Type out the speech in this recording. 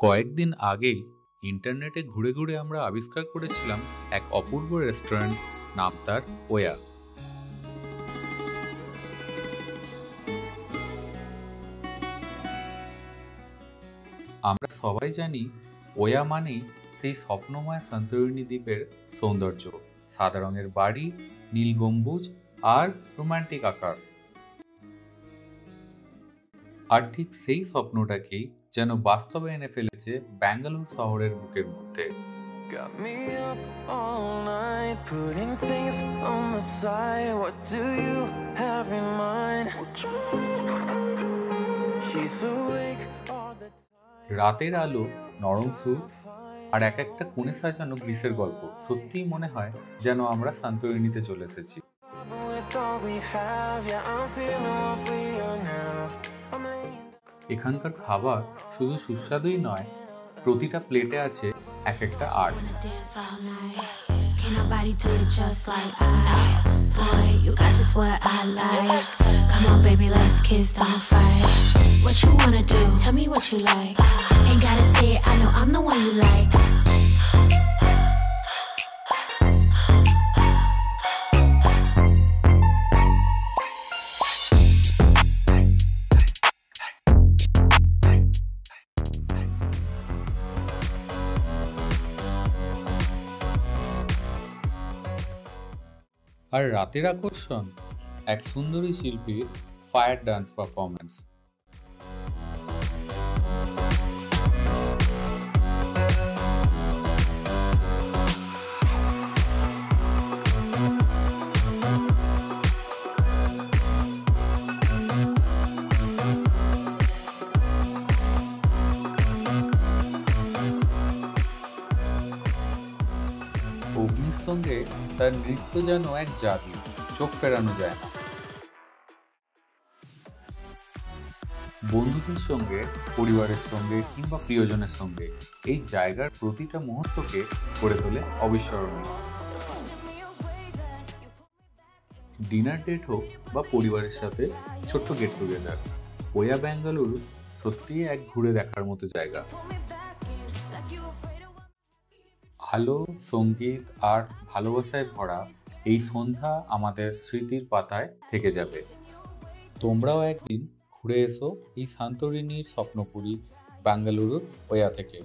কয়েকদিন আগেই ইন্টারনেটে ঘুরে ঘুরে আমরা আবিষ্কার করেছিলাম এক অপূর্ব রেস্টুরেন্ট, নাম তার ওয়া। আমরা সবাই জানি ওয়া মানেই সেই স্বপ্নময় সান্তরিনী দ্বীপের সৌন্দর্য, সাদা রঙের বাড়ি, নীল গম্বুজ আর রোমান্টিক আকাশ। আর ঠিক সেই স্বপ্নটাকেই যেন বাস্তবে এনে ফেলেছে ব্যাঙ্গালোর শহরের বুকের মধ্যে। Got me up all night, putting things on the side. What do you have in mind? She's awake all the time. রাতের আলো, নরম সুর আর এক একটা কোণে সাজানো গ্রিসের গল্প, সত্যিই মনে হয় যেন আমরা সান্তরিনীতে চলে এসেছি। With all we have, yeah, I'm feeling what we are now. I'm laying এখানকার খাবার শুধু সুস্বাদুই নয়, প্রতিটা প্লেটে আছে এক একটা art. Wanna dance all night. Can't nobody do it just like I. Boy, you got just what I like. Come on, baby, let's kiss, don't fight. What you wanna do? Tell me what you like. Ain't gotta say it, I know I'm the one you like. আর রাতের আকর্ষণ এক সুন্দরী শিল্পীর fire dance performance. অগ্নির সঙ্গে তার নৃত্য যেন এক জাদু, চোখ ফেরানো যায় না। বন্ধুদের সঙ্গে, পরিবারের সঙ্গে কিংবা প্রিয়জনের সঙ্গে এই জায়গার প্রতিটা মুহূর্তকে করে তোলে অবিস্মরণীয়। ডিনার ডেট হোক বা পরিবারের সাথে ছোট্ট গেট টুগেদার, ওয়া বেঙ্গালুরু সত্যিই এক ঘুরে দেখার মতো জায়গা। আলো, সঙ্গীত আর ভালোবাসায় ভরা এই সন্ধ্যা আমাদের স্মৃতির পাতায় থেকে যাবে। তোমরাও একদিন ঘুরে এসো এই সান্তরিনীর স্বপ্নপুরী বেঙ্গালুরুর ওয়া থেকে।